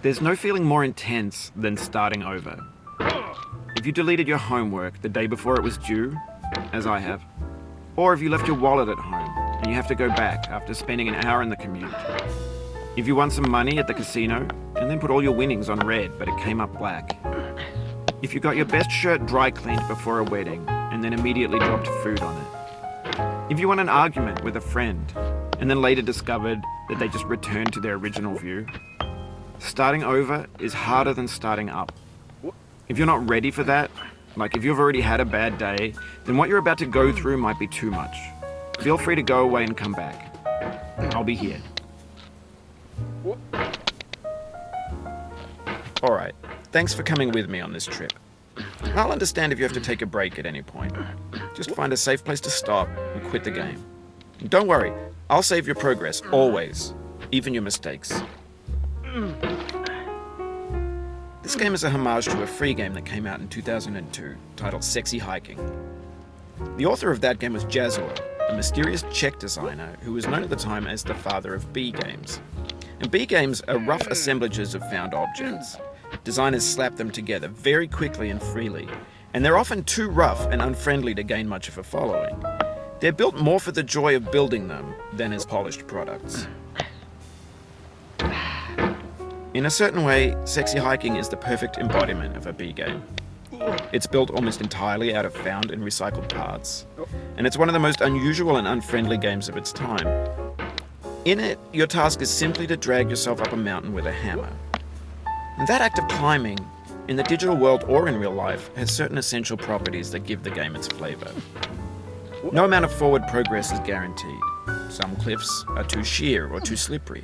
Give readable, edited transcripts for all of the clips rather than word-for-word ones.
There's no feeling more intense than starting over. If you deleted your homework the day before it was due, as I have, or if you left your wallet at home and you have to go back after spending an hour in the commute. If you won some money at the casino and then put all your winnings on red but it came up black. If you got your best shirt dry cleaned before a wedding and then immediately dropped food on it. If you won an argument with a friend and then later discovered that they just returned to their original view. Starting over is harder than starting up. If you're not ready for that, like if you've already had a bad day, then what you're about to go through might be too much. Feel free to go away and come back. I'll be here. Alright, thanks for coming with me on this trip. I'll understand if you have to take a break at any point. Just find a safe place to stop and quit the game. And don't worry, I'll save your progress, always. Even your mistakes. This game is a homage to a free game that came out in 2002, titled Sexy Hiking. The author of that game was Jazzuo, a mysterious Czech designer who was known at the time as the father of B games. And B games are rough assemblages of found objects. Designers slap them together very quickly and freely, and they're often too rough and unfriendly to gain much of a following. They're built more for the joy of building them than as polished products. In a certain way, Sexy Hiking is the perfect embodiment of a B game. It's built almost entirely out of found and recycled parts, and it's one of the most unusual and unfriendly games of its time. In it, your task is simply to drag yourself up a mountain with a hammer. And that act of climbing, in the digital world or in real life, has certain essential properties that give the game its flavor. No amount of forward progress is guaranteed. Some cliffs are too sheer or too slippery.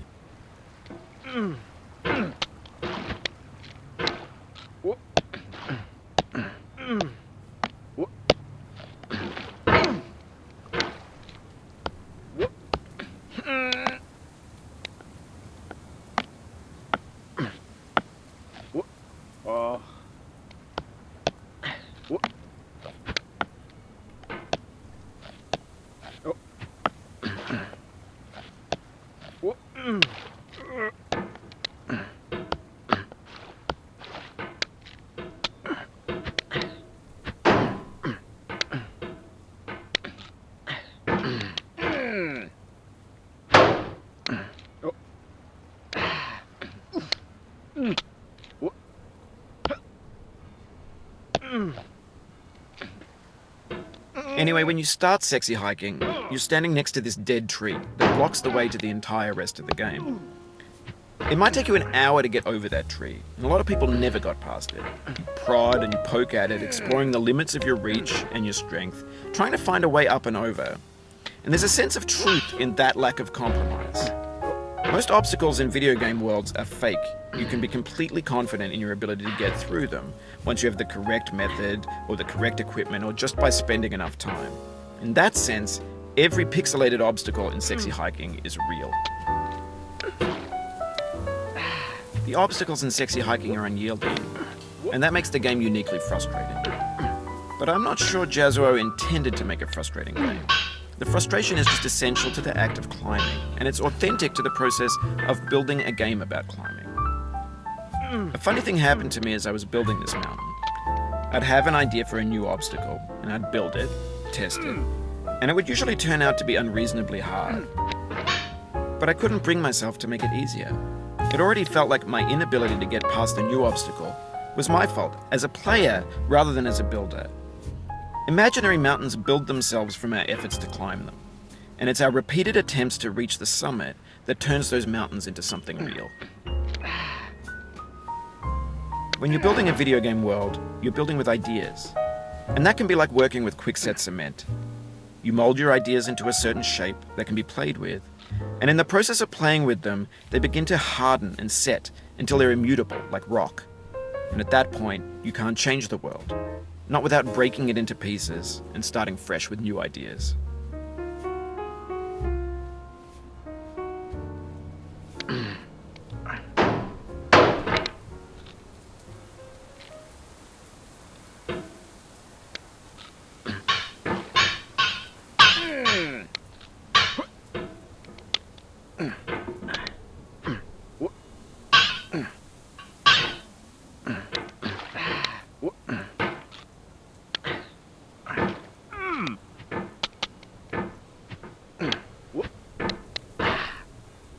Anyway, when you start Sexy Hiking, you're standing next to this dead tree that blocks the way to the entire rest of the game. It might take you an hour to get over that tree, and a lot of people never got past it. You prod and you poke at it, exploring the limits of your reach and your strength, trying to find a way up and over. And there's a sense of truth in that lack of compromise. Most obstacles in video game worlds are fake. You can be completely confident in your ability to get through them once you have the correct method or the correct equipment or just by spending enough time. In that sense, every pixelated obstacle in Sexy Hiking is real. The obstacles in Sexy Hiking are unyielding, and that makes the game uniquely frustrating. But I'm not sure Jazzuo intended to make a frustrating game. The frustration is just essential to the act of climbing, and it's authentic to the process of building a game about climbing. A funny thing happened to me as I was building this mountain. I'd have an idea for a new obstacle, and I'd build it, test it, and it would usually turn out to be unreasonably hard. But I couldn't bring myself to make it easier. It already felt like my inability to get past the new obstacle was my fault, as a player rather than as a builder. Imaginary mountains build themselves from our efforts to climb them, and it's our repeated attempts to reach the summit that turns those mountains into something real. When you're building a video game world, you're building with ideas. And that can be like working with quickset cement. You mold your ideas into a certain shape that can be played with, and in the process of playing with them, they begin to harden and set until they're immutable, like rock. And at that point, you can't change the world, not without breaking it into pieces and starting fresh with new ideas.